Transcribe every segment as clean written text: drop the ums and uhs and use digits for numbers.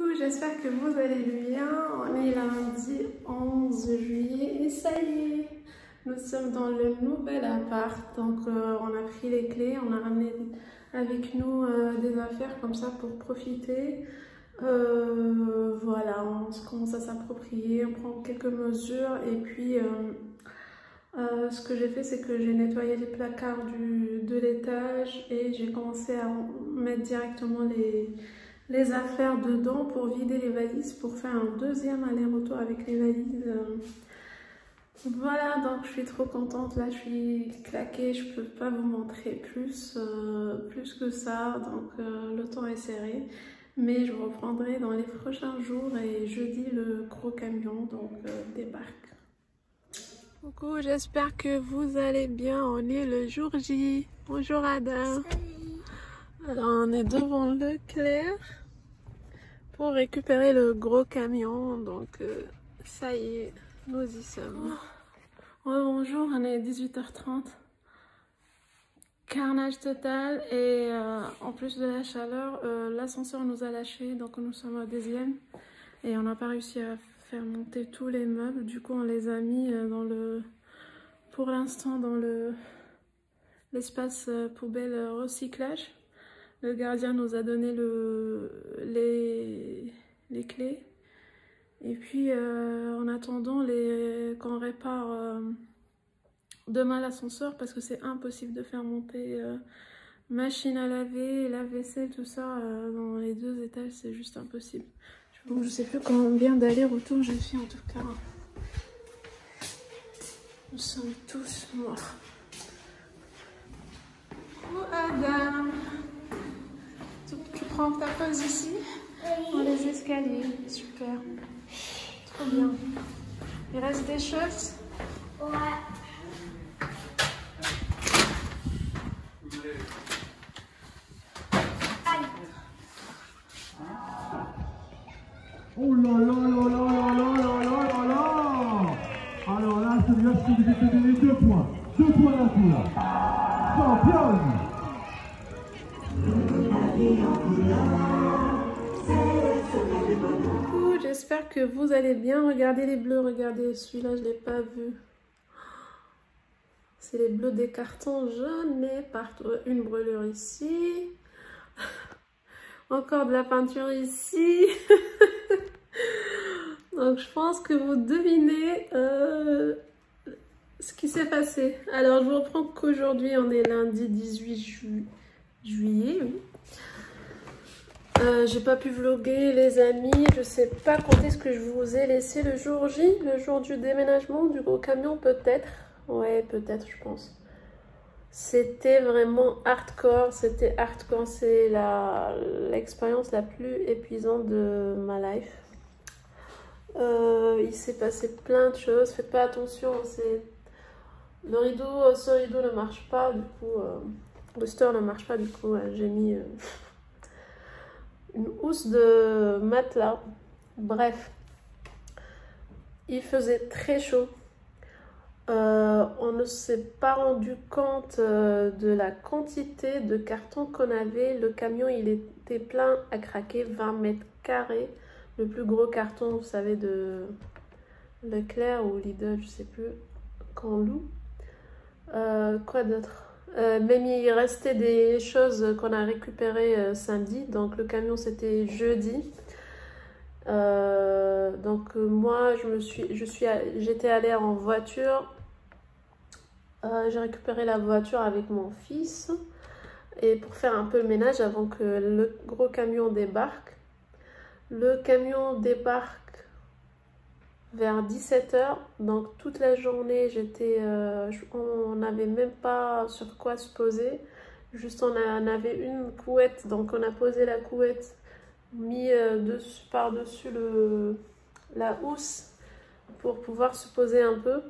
Coucou, j'espère que vous allez bien. On est lundi 11 juillet et ça y est, nous sommes dans le nouvel appart. Donc on a pris les clés, on a ramené avec nous des affaires comme ça pour profiter. Voilà, on commence à s'approprier, on prend quelques mesures et puis ce que j'ai fait, c'est que j'ai nettoyé les placards de l'étage et j'ai commencé à mettre directement les affaires dedans pour vider les valises, pour faire un deuxième aller-retour avec les valises. Voilà, donc je suis trop contente, là je suis claquée, je peux pas vous montrer plus que ça, donc le temps est serré. Mais je reprendrai dans les prochains jours et jeudi le gros camion donc débarque. Coucou, j'espère que vous allez bien, on est le jour J. Bonjour Adam. Salut. Alors on est devant Leclerc pour récupérer le gros camion, donc ça y est, nous y sommes. Oh, bonjour, on est 18h30. Carnage total et en plus de la chaleur, l'ascenseur nous a lâché, donc nous sommes au deuxième et on n'a pas réussi à faire monter tous les meubles. Du coup, on les a mis pour l'instant dans l'espace poubelle recyclage. Le gardien nous a donné les clés. Et puis, en attendant qu'on répare demain l'ascenseur, parce que c'est impossible de faire monter machine à laver, lave-vaisselle, tout ça dans les 2 étages, c'est juste impossible. Donc, je sais plus combien d'aller-retour j'ai fait en tout cas. Nous sommes tous morts. Oh Adam, tu prends ta pause ici? Dans les escaliers, super. Trop bien. Il reste des choses? Ouais. Oh là là là là là là là là là là. Alors là, celui-là, je suis obligé de te donner 2 points. 2 points d'un coup là. Championne. Coucou, j'espère que vous allez bien. Regardez les bleus, regardez celui-là, je ne l'ai pas vu. C'est les bleus des cartons jaunes, mais partout. Une brûlure ici. Encore de la peinture ici. Donc je pense que vous devinez ce qui s'est passé. Alors je vous reprends qu'aujourd'hui on est lundi 18 juillet. Oui. J'ai pas pu vlogger les amis. Je sais pas quand est-ce que je vous ai laissé le jour J, le jour du déménagement du gros camion peut-être. Ouais peut-être je pense. C'était vraiment hardcore, c'est l'expérience la plus épuisante de ma life. Il s'est passé plein de choses, faites pas attention, le rideau, ce rideau ne marche pas, du coup, le store ne marche pas, du coup, j'ai mis une housse de matelas. Bref, il faisait très chaud. On ne s'est pas rendu compte de la quantité de cartons qu'on avait. Le camion, il était plein à craquer, 20 mètres carrés. Le plus gros carton, vous savez, de Leclerc ou Lidl, je sais plus, qu'on loue. Quoi d'autre? Même il restait des choses qu'on a récupérées samedi. Donc le camion, c'était jeudi. Donc moi, j'étais allée en voiture. J'ai récupéré la voiture avec mon fils et pour faire un peu le ménage avant que le gros camion débarque. Le camion débarque vers 17 h, donc toute la journée on n'avait même pas sur quoi se poser, juste on avait une couette, donc on a posé la couette, mis par-dessus la housse pour pouvoir se poser un peu.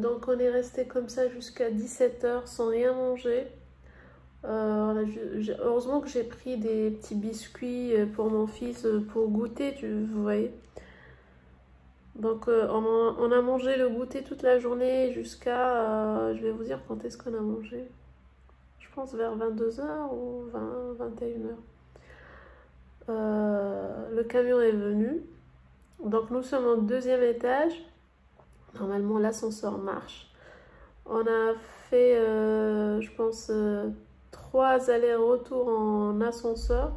Donc on est resté comme ça jusqu'à 17 h sans rien manger. Heureusement que j'ai pris des petits biscuits pour mon fils pour goûter, vous voyez. Donc on a mangé le goûter toute la journée jusqu'à, je vais vous dire quand est-ce qu'on a mangé. Je pense vers 22 h ou 21 h. le camion est venu. Donc nous sommes au 2e étage. Normalement l'ascenseur marche. On a fait, je pense, 3 allers-retours en ascenseur.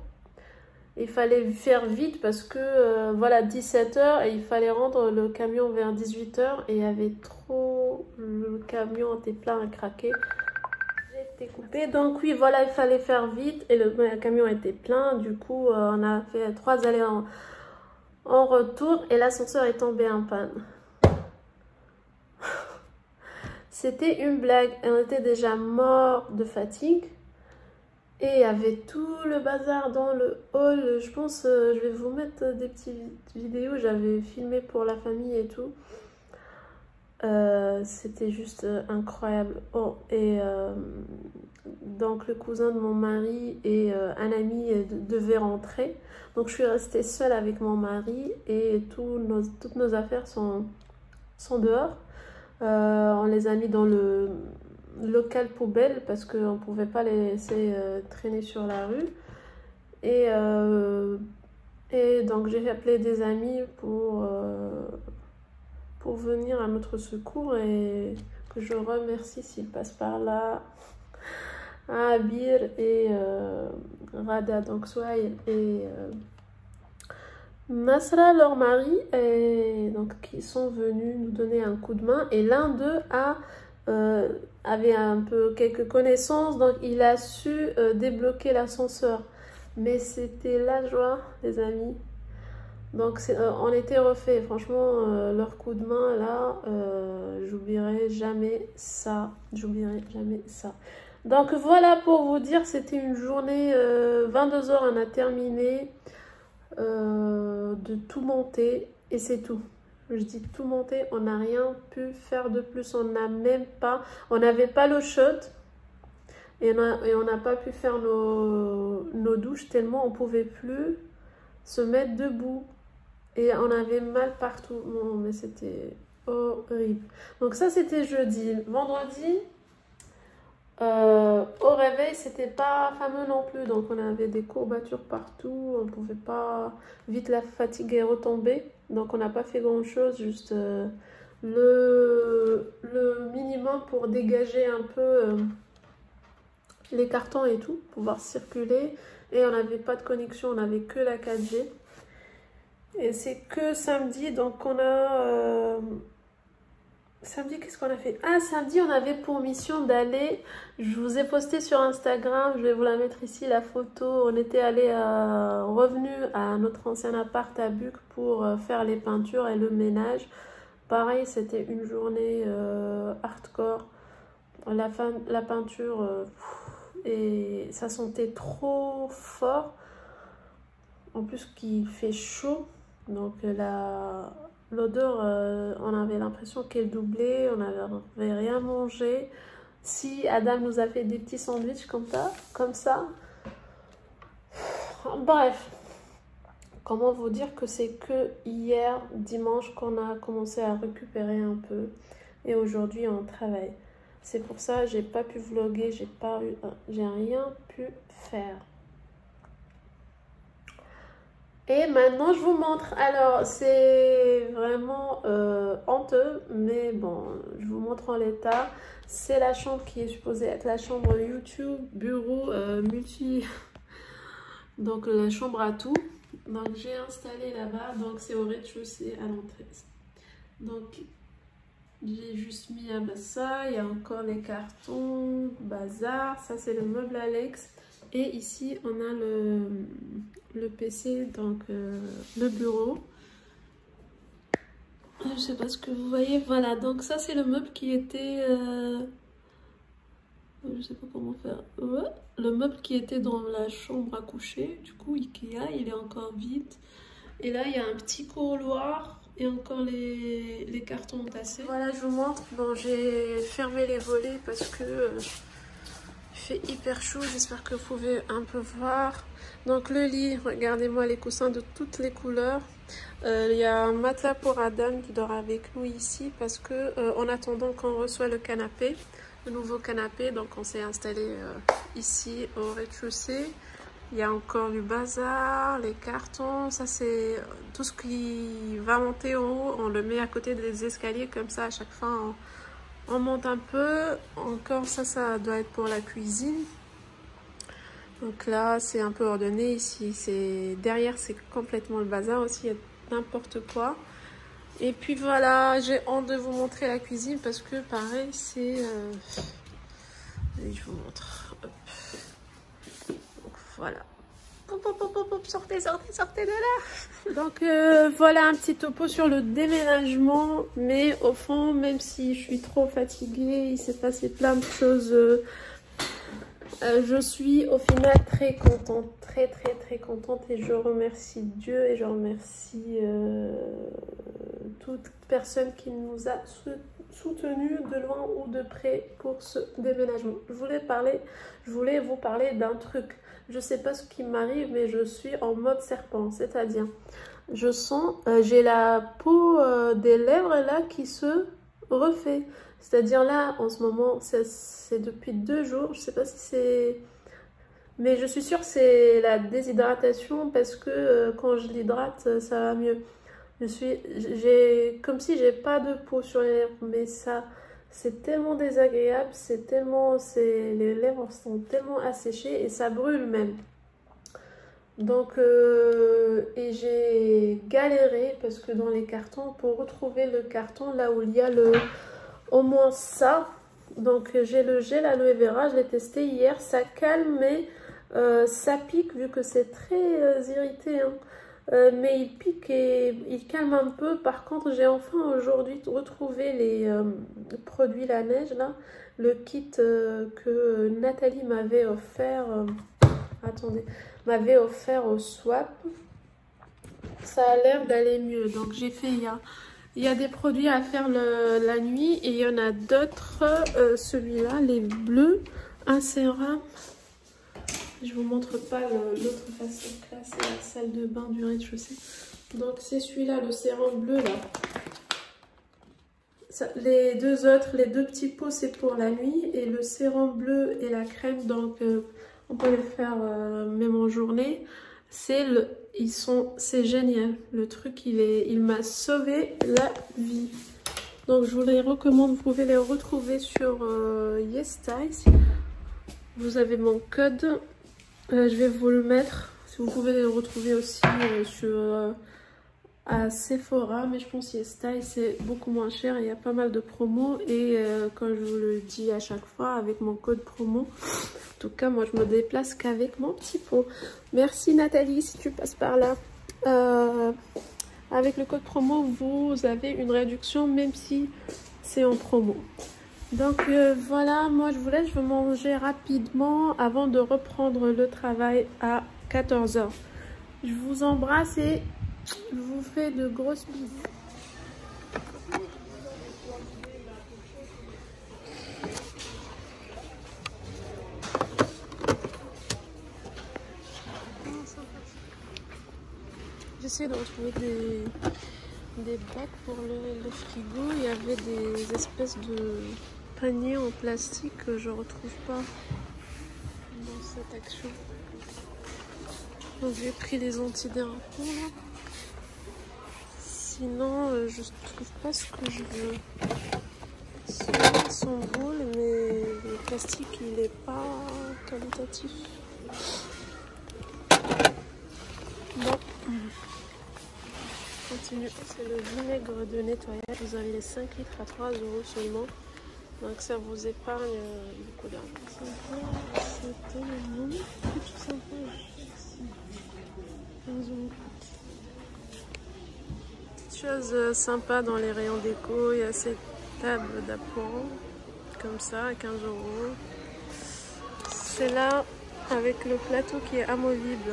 Il fallait faire vite parce que voilà, 17h et il fallait rendre le camion vers 18h et il y avait trop, le camion était plein à craquer. J'ai été coupée, donc oui, voilà, il fallait faire vite et le camion était plein. Du coup, on a fait 3 allers en retour et l'ascenseur est tombé en panne. C'était une blague, on était déjà mort de fatigue. Et il y avait tout le bazar dans le hall. Je pense, je vais vous mettre des petites vidéos. J'avais filmé pour la famille et tout. C'était juste incroyable. Oh, et donc le cousin de mon mari et un ami devaient rentrer. Donc je suis restée seule avec mon mari et toutes nos affaires sont dehors. On les a mis dans le local poubelle parce qu'on ne pouvait pas les laisser traîner sur la rue. Et donc j'ai appelé des amis pour venir à notre secours et que je remercie s'ils passent par là. Abir et Rada, donc Souhaïl et Nasra, leur mari, et donc qui sont venus nous donner un coup de main. Et l'un d'eux avait un peu quelques connaissances, donc il a su débloquer l'ascenseur. Mais c'était la joie, les amis. Donc on était refait. Franchement, leur coup de main là, j'oublierai jamais ça. J'oublierai jamais ça. Donc voilà pour vous dire, c'était une journée 22h, on a terminé de tout monter et c'est tout. Je dis tout monter, on n'a rien pu faire de plus, on n'avait pas l'eau chaude et on n'a pas pu faire nos douches tellement on pouvait plus se mettre debout et on avait mal partout. Non mais c'était horrible. Donc ça c'était jeudi. Vendredi, au réveil c'était pas fameux non plus, donc on avait des courbatures partout, on pouvait pas, vite la fatigue est retombée, donc on n'a pas fait grand chose, juste le minimum pour dégager un peu les cartons et tout, pouvoir circuler. Et on n'avait pas de connexion, on avait que la 4G et c'est que samedi, donc on a samedi, qu'est-ce qu'on a fait? Ah, samedi, on avait pour mission d'aller... Je vous ai posté sur Instagram, je vais vous la mettre ici, la photo. On était revenu à notre ancien appart à Buc pour faire les peintures et le ménage. Pareil, c'était une journée hardcore. La peinture, et ça sentait trop fort. En plus qu'il fait chaud, donc l'odeur, on avait l'impression qu'elle doublait, on n'avait rien mangé. Si Adam nous a fait des petits sandwichs comme ça. Bref, comment vous dire que c'est que hier, dimanche, qu'on a commencé à récupérer un peu. Et aujourd'hui, on travaille. C'est pour ça que j'ai pas pu vlogger, j'ai rien pu faire. Et maintenant, je vous montre. Alors, c'est vraiment honteux, mais bon, je vous montre en l'état. C'est la chambre qui est supposée être la chambre YouTube, bureau, multi... Donc, la chambre à tout. Donc, j'ai installé là-bas. Donc, c'est au rez-de-chaussée à l'entrée. Donc, j'ai juste mis ça. Il y a encore les cartons, bazar. Ça, c'est le meuble Alex. Et ici, on a le PC, donc le bureau. Je sais pas ce que vous voyez. Voilà, donc ça, c'est le meuble qui était... je sais pas comment faire. Ouais. Le meuble qui était dans la chambre à coucher. Du coup, Ikea, il est encore vide. Et là, il y a un petit couloir et encore les cartons entassés. Voilà, je vous montre. Bon, j'ai fermé les volets parce que... il fait hyper chaud, j'espère que vous pouvez un peu voir. Donc le lit, regardez-moi les coussins de toutes les couleurs. Il y a un matelas pour Adam qui dort avec nous ici parce que en attendant qu'on reçoit le canapé, le nouveau canapé, donc on s'est installé ici au rez-de-chaussée. Il y a encore du bazar, les cartons, ça c'est tout ce qui va monter au haut, on le met à côté des escaliers comme ça à chaque fois on monte un peu. Encore ça doit être pour la cuisine. Donc là c'est un peu ordonné ici, derrière c'est complètement le bazar aussi, il y a n'importe quoi. Et puis voilà, j'ai hâte de vous montrer la cuisine parce que pareil c'est... je vous montre. Hop. Donc voilà. Hop, hop, hop, hop, sortez, sortez, sortez de là. Donc voilà un petit topo sur le déménagement. Mais au fond, même si je suis trop fatiguée, il s'est passé plein de choses. Je suis au final très contente, très contente. Et je remercie Dieu et je remercie toute personne qui nous a soutenus de loin ou de près pour ce déménagement. Je voulais vous parler d'un truc. Je sais pas ce qui m'arrive, mais je suis en mode serpent. C'est-à-dire, je sens, j'ai la peau des lèvres là qui se refait. C'est-à-dire là, en ce moment, c'est depuis 2 jours. Je sais pas si c'est... Mais je suis sûre que c'est la déshydratation parce que quand je l'hydrate, ça va mieux. J'ai comme si j'ai pas de peau sur les lèvres, mais ça... C'est tellement désagréable, les lèvres sont tellement asséchées et ça brûle même. Donc, et j'ai galéré parce que dans les cartons, pour retrouver le carton, là où il y a au moins ça. Donc j'ai le gel aloe vera, je l'ai testé hier, ça calme mais ça pique vu que c'est très irrité. Hein. Mais il pique et il calme un peu. Par contre, j'ai enfin aujourd'hui retrouvé les produits La Neige, là. Le kit que Nathalie m'avait offert. Attendez, m'avait offert au swap. Ça a l'air d'aller mieux. Donc j'ai fait, il y a des produits à faire la nuit et il y en a d'autres. Celui-là, les bleus, un sérum. Je vous montre pas l'autre façon que là, c'est la salle de bain du rez-de-chaussée. Donc c'est celui-là, le sérum bleu là. Les deux autres, les 2 petits pots, c'est pour la nuit. Et le sérum bleu et la crème, donc on peut les faire même en journée. C'est génial. Le truc, il m'a sauvé la vie. Donc je vous les recommande, vous pouvez les retrouver sur YesStyle. Vous avez mon code. Je vais vous le mettre. Si vous pouvez les retrouver aussi à Sephora, mais je pense que YesStyle c'est beaucoup moins cher. Il y a pas mal de promos et comme je vous le dis à chaque fois, avec mon code promo, en tout cas moi je me déplace qu'avec mon petit pot. Merci Nathalie si tu passes par là. Avec le code promo, vous avez une réduction même si c'est en promo. Donc voilà, moi je vous laisse, je vais manger rapidement avant de reprendre le travail à 14 h. Je vous embrasse et je vous fais de grosses bisous. J'essaie de retrouver des bacs pour le frigo. Il y avait des espèces de paniers en plastique que je retrouve pas dans cette action. Donc j'ai pris les antidérapants là. Sinon je trouve pas ce que je veux. Ils sont beaux mais le plastique il est pas qualitatif. Bon. Continue, c'est le vinaigre de nettoyage. Vous avez les 5 litres à 3 € seulement. Donc ça vous épargne beaucoup d'argent. C'était le nom. C'est tout sympa. 15 €. Petite chose sympa dans les rayons déco. Il y a cette table d'appoint. Comme ça, à 15 €. C'est là avec le plateau qui est amovible.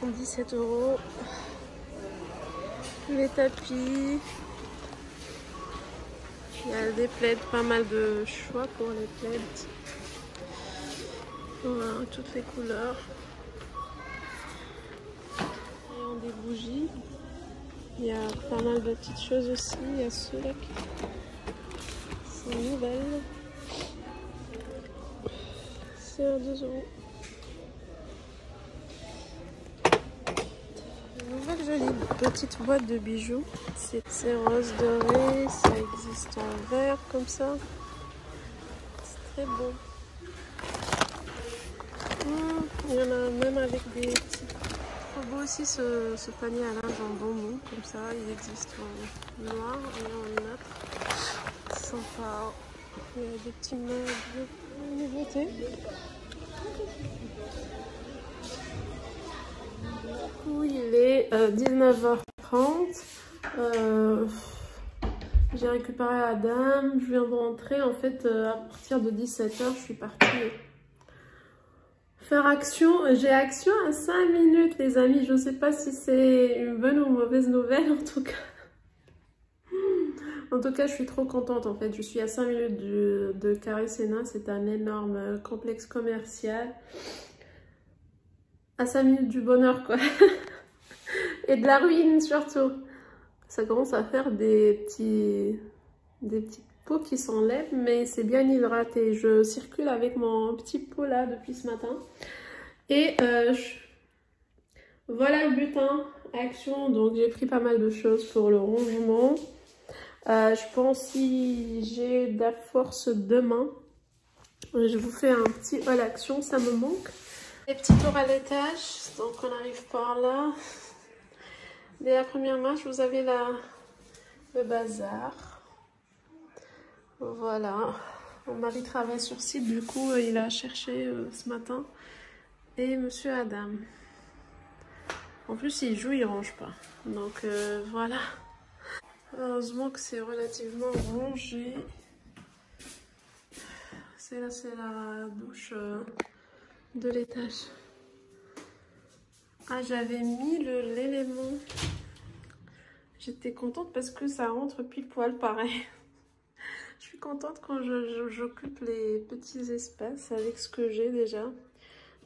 17 €. Les tapis, il y a des plaids, pas mal de choix pour les plaids. Voilà, toutes les couleurs. Et des bougies. Il y a pas mal de petites choses aussi. Il y a ceux-là qui sont nouvelles. C'est à 2 €. petite boîte de bijoux. C'est rose doré, ça existe en vert comme ça. C'est très beau. Il y en a même avec des petits. Trop beau aussi ce panier à linge en bambou, comme ça. Il existe en noir et en mat. Sympa. Il y a des petits meubles de nouveauté. Du coup, il est 19h30. J'ai récupéré la dame. Je viens de rentrer. En fait, à partir de 17h, je suis partie faire action. J'ai action à 5 minutes, les amis. Je ne sais pas si c'est une bonne ou mauvaise nouvelle, en tout cas. En tout cas, je suis trop contente, en fait. Je suis à 5 minutes de Carré Sénat. C'est un énorme complexe commercial. À 5 minutes du bonheur, quoi. Et de la ruine, surtout. Ça commence à faire des petites peaux qui s'enlèvent, mais c'est bien hydraté. Je circule avec mon petit pot là depuis ce matin. Et voilà le butin, action. Donc j'ai pris pas mal de choses pour le rangement. Je pense si j'ai de la force demain, je vous fais un petit haul action, ça me manque. Les petits tours à l'étage, donc on arrive par là. Dès la première marche, vous avez le bazar. Voilà. Mon mari travaille sur site, du coup, il a cherché ce matin. Et monsieur Adam. En plus, il joue, il range pas. Donc voilà. Heureusement que c'est relativement rangé. C'est la douche de l'étage. Ah, j'avais mis l'élément. J'étais contente parce que ça rentre pile poil pareil. Je suis contente quand j'occupe les petits espaces avec ce que j'ai déjà.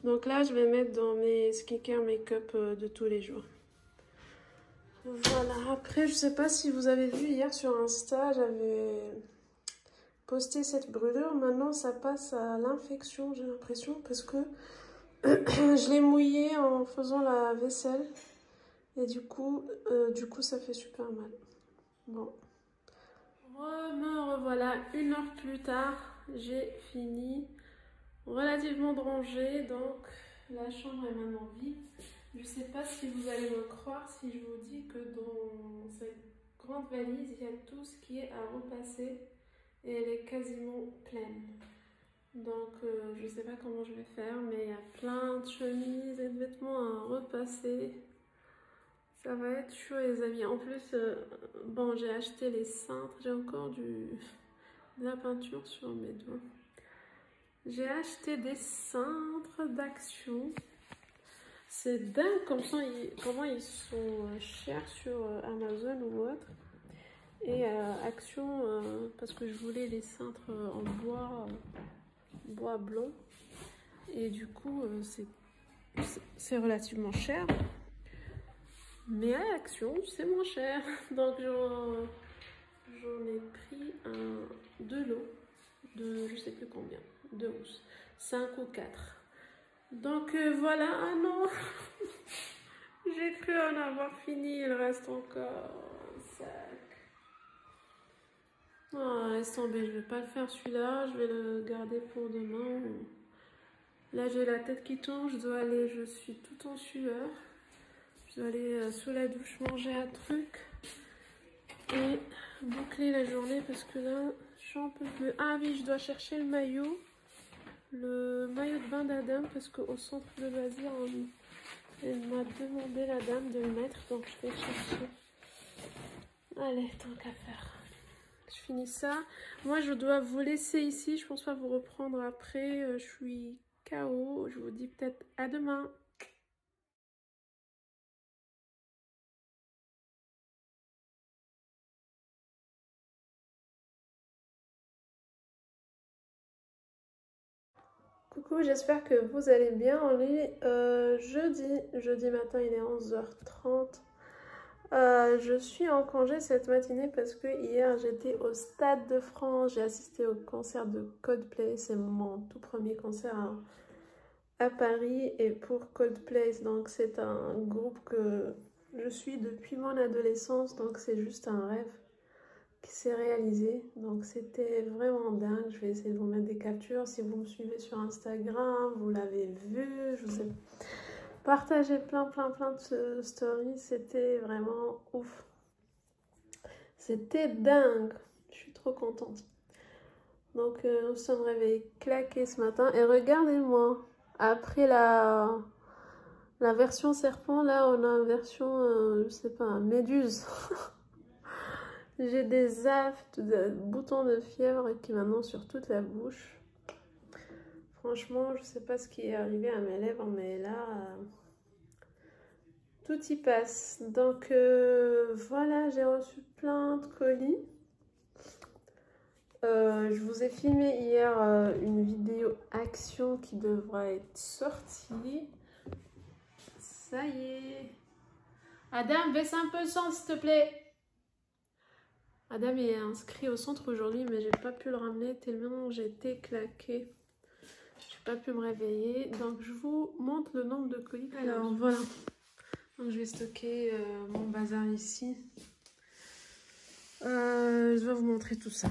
Donc là, je vais mettre dans mes skincare make-up de tous les jours. Voilà, après, je sais pas si vous avez vu hier sur Insta, j'avais posté cette brûlure. Maintenant, ça passe à l'infection, j'ai l'impression, parce que je l'ai mouillée en faisant la vaisselle. Et du coup, ça fait super mal. Bon. Me revoilà 1 heure plus tard. J'ai fini relativement de ranger. Donc, la chambre est maintenant vide. Je ne sais pas si vous allez me croire si je vous dis que dans cette grande valise, il y a tout ce qui est à repasser. Et elle est quasiment pleine. Donc, je ne sais pas comment je vais faire. Mais il y a plein de chemises et de vêtements à repasser. Ça va être chaud les amis. En plus, bon, j'ai acheté les cintres. J'ai encore de la peinture sur mes doigts. J'ai acheté des cintres d'Action. C'est dingue comment ils sont chers sur Amazon ou autre. Et Action, parce que je voulais les cintres en bois blanc. Et du coup, c'est relativement cher. Mais à Action, c'est moins cher. Donc j'en ai pris 2 lots de je sais plus combien, 2 ou 5 ou 4. Donc voilà, ah non. J'ai cru en avoir fini, il reste encore 5. Oh, laisse tomber, je vais pas le faire celui-là, je vais le garder pour demain. Là j'ai la tête qui tourne, je suis tout en sueur. Je dois aller sous la douche manger un truc et boucler la journée parce que là, je suis un peu plus... Ah oui, je dois chercher le maillot de bain d'Adam parce qu'au centre de loisirs, elle m'a demandé la dame de le mettre, donc je vais le chercher. Allez, tant qu'à faire. Je finis ça. Moi, je dois vous laisser ici, je pense pas vous reprendre après. Je suis KO, je vous dis peut-être à demain. Coucou, j'espère que vous allez bien. On est jeudi matin, il est 11h30. Je suis en congé cette matinée parce que hier j'étais au Stade de France. J'ai assisté au concert de Coldplay. C'est mon tout premier concert à Paris. Et pour Coldplay, donc c'est un groupe que je suis depuis mon adolescence, donc c'est juste un rêve qui s'est réalisé. Donc c'était vraiment dingue. Je vais essayer de vous mettre des captures. Si vous me suivez sur Instagram, vous l'avez vu, je sais. Partagez plein de stories. C'était vraiment ouf. C'était dingue. Je suis trop contente. Donc nous sommes réveillés claqués ce matin. Et regardez-moi, après la version serpent, là on a une version, je sais pas, méduse. J'ai des aftes, des boutons de fièvre qui maintenant sur toute la bouche. Franchement, je sais pas ce qui est arrivé à mes lèvres, mais là, tout y passe. Donc voilà, j'ai reçu plein de colis. Je vous ai filmé hier une vidéo action qui devra être sortie. Ça y est. Adam, baisse un peu le son s'il te plaît. Adam est inscrit au centre aujourd'hui, mais j'ai pas pu le ramener tellement j'étais claquée. J'ai pas pu me réveiller. Donc je vous montre le nombre de colis. Alors voilà. Donc je vais stocker mon bazar ici. Je vais vous montrer tout ça.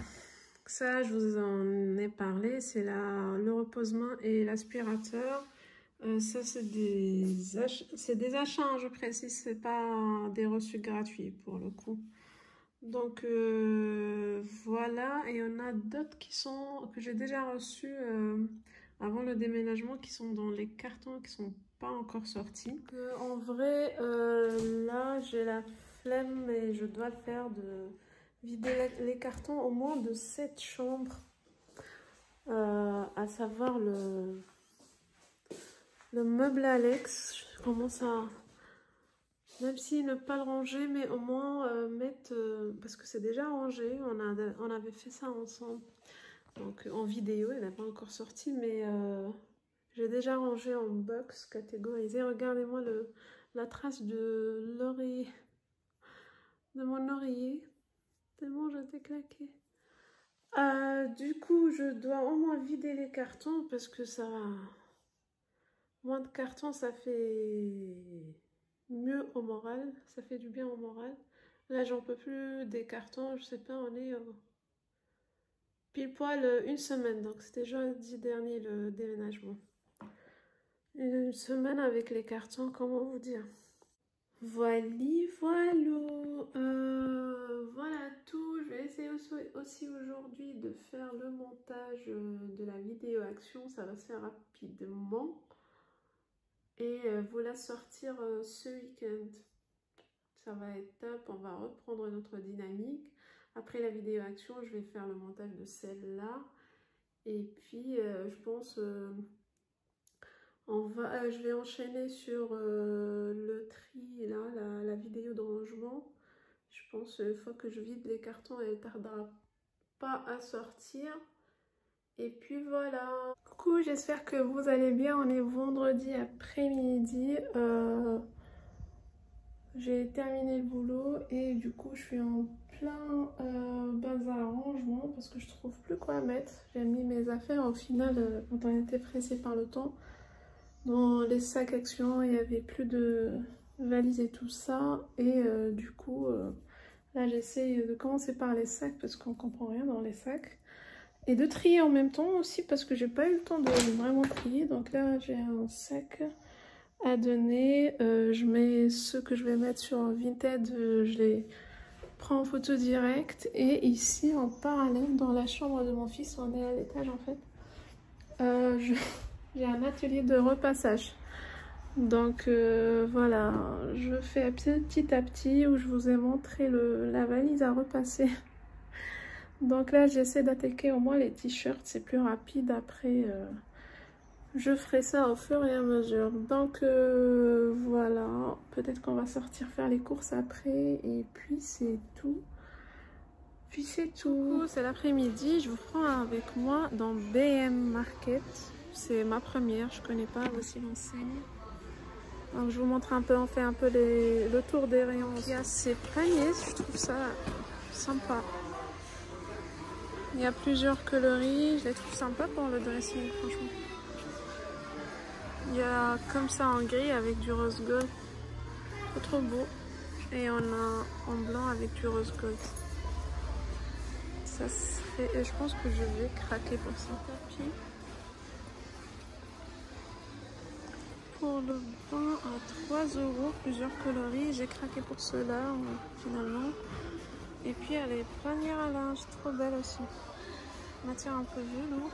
Ça, je vous en ai parlé. C'est le repose-main et l'aspirateur. Ça, c'est des achats, hein, je précise. C'est pas des reçus gratuits pour le coup. Donc voilà, et on a d'autres que j'ai déjà reçus avant le déménagement, qui sont dans les cartons qui sont pas encore sortis. En vrai, là j'ai la flemme, mais je dois le faire, de vider les cartons au moins de cette chambre, à savoir le meuble Alex. Je commence à... Même si ne pas le ranger, mais au moins mettre... parce que c'est déjà rangé, on avait fait ça ensemble. Donc en vidéo, il n'est pas encore sorti, mais j'ai déjà rangé en box catégorisé. Regardez-moi la trace de l'oreiller, de mon oreiller, tellement j'étais claquée. Du coup, je dois au moins vider les cartons parce que ça... Moins de cartons, ça fait... mieux au moral, ça fait du bien au moral. Là j'en peux plus des cartons, je sais pas, on est pile poil une semaine, donc c'était jeudi dernier le déménagement. Une semaine avec les cartons, comment vous dire. Voilà. Voilà tout. Je vais essayer aussi aujourd'hui de faire le montage de la vidéo action, ça va se faire rapidement. Et vous la sortir ce week-end. Ça va être top, on va reprendre notre dynamique. Après la vidéo action, je vais faire le montage de celle-là. Et puis, je pense, je vais enchaîner sur le tri, là, la vidéo de rangement. Je pense, une fois que je vide les cartons, elle ne tardera pas à sortir. Et puis voilà. Coucou, j'espère que vous allez bien. On est vendredi après-midi. J'ai terminé le boulot et du coup je suis en plein bazar rangement parce que je trouve plus quoi mettre. J'ai mis mes affaires au final quand on était pressé par le temps. Dans les sacs action, il n'y avait plus de valises et tout ça. Et du coup, là j'essaie de commencer par les sacs parce qu'on comprend rien dans les sacs. Et de trier en même temps aussi parce que j'ai pas eu le temps de vraiment trier. Donc là j'ai un sac à donner. Je mets ceux que je vais mettre sur Vinted, je les prends en photo directe. Et ici en parallèle dans la chambre de mon fils, on est à l'étage en fait, j'ai un atelier de repassage. Donc voilà, je fais petit à petit, où je vous ai montré la valise à repasser. Donc là j'essaie d'attaquer au moins les t-shirts, c'est plus rapide. Après je ferai ça au fur et à mesure. Donc voilà, peut-être qu'on va sortir faire les courses après. Et puis c'est tout. C'est l'après-midi, je vous prends avec moi dans BM Market. C'est ma première, je connais pas, voici l'enseigne. Donc je vous montre un peu, on fait un peu le tour des rayons. Il y a ces paniers, je trouve ça sympa. Il y a plusieurs coloris, je les trouve sympas pour le dressing, franchement. Il y a comme ça en gris avec du rose gold, c'est trop beau. Et on a en blanc avec du rose gold. Ça serait... Je pense que je vais craquer pour ça. Tapis. Pour le bain à 3 €, plusieurs coloris. J'ai craqué pour ceux-là finalement. Et puis elle est panière à linge, trop belle aussi. Matière un peu velours.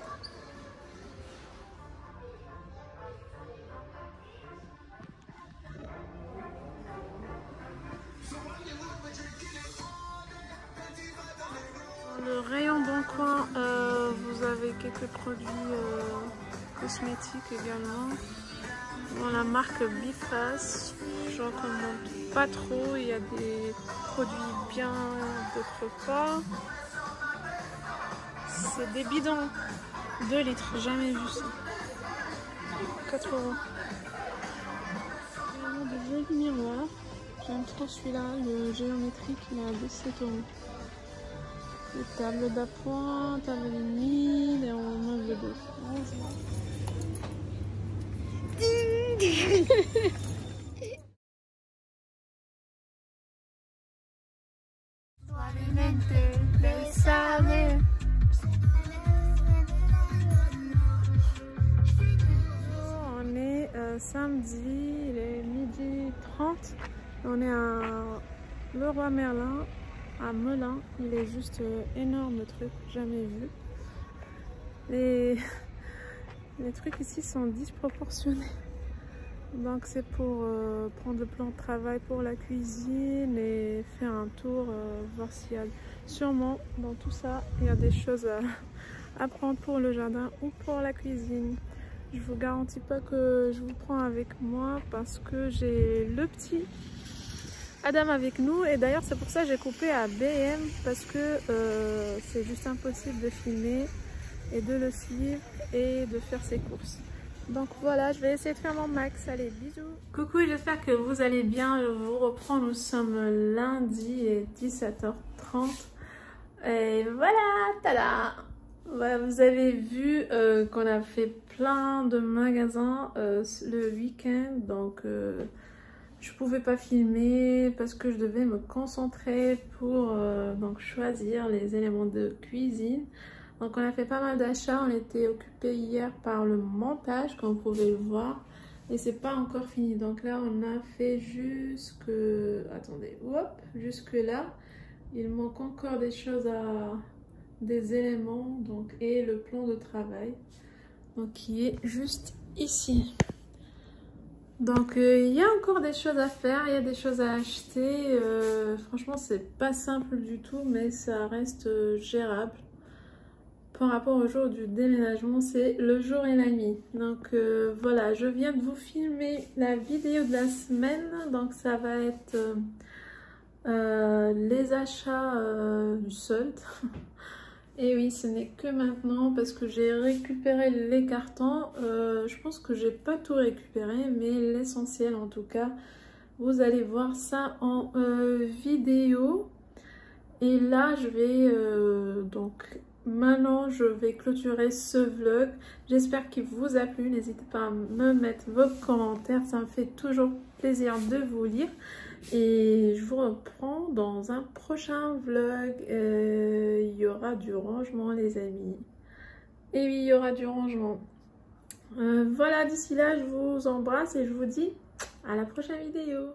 Dans le rayon Bon Coin, vous avez quelques produits cosmétiques également. Dans la marque Biface, je recommande pas trop. Il y a des produits bien, d'autres pas. C'est des bidons 2 litres, jamais vu ça. 4 €. Vraiment de jolis miroirs. J'aime trop celui-là, le géométrique, il est à 17 €. Les tables d'appoint, table de nuit, les meubles de France. On est samedi, il est 12h30. On est à Leroy Merlin à Melun. Il est juste énorme le truc, jamais vu. Les trucs ici sont disproportionnés. Donc c'est pour prendre le plan de travail pour la cuisine et faire un tour, voir s'il y a sûrement dans tout ça, il y a des choses à prendre pour le jardin ou pour la cuisine. Je vous garantis pas que je vous prends avec moi parce que j'ai le petit Adam avec nous. Et d'ailleurs c'est pour ça que j'ai coupé à BM parce que c'est juste impossible de filmer et de le suivre et de faire ses courses. Donc voilà, je vais essayer de faire mon max. Allez, bisous. Coucou, j'espère que vous allez bien. Je vous reprends, nous sommes lundi et 17h30. Et voilà, tada! Voilà, vous avez vu qu'on a fait plein de magasins le week-end. Donc je pouvais pas filmer parce que je devais me concentrer pour donc choisir les éléments de cuisine. Donc on a fait pas mal d'achats, on était occupé hier par le montage comme vous pouvez le voir et c'est pas encore fini. Donc là on a fait jusque, attendez, hop, jusque là. Il manque encore des choses des éléments donc et le plan de travail donc qui est juste ici. Donc il y a encore des choses à faire, il y a des choses à acheter. Franchement c'est pas simple du tout mais ça reste gérable. Par rapport au jour du déménagement, c'est le jour et la nuit. Donc voilà, je viens de vous filmer la vidéo de la semaine. Donc ça va être les achats du solde. Et oui, ce n'est que maintenant parce que j'ai récupéré les cartons. Je pense que j'ai pas tout récupéré, mais l'essentiel en tout cas. Vous allez voir ça en vidéo. Et là, je vais donc... Maintenant, je vais clôturer ce vlog. J'espère qu'il vous a plu. N'hésitez pas à me mettre vos commentaires. Ça me fait toujours plaisir de vous lire. Et je vous reprends dans un prochain vlog. Il y aura du rangement, les amis. Et oui, il y aura du rangement. Voilà, d'ici là, je vous embrasse et je vous dis à la prochaine vidéo.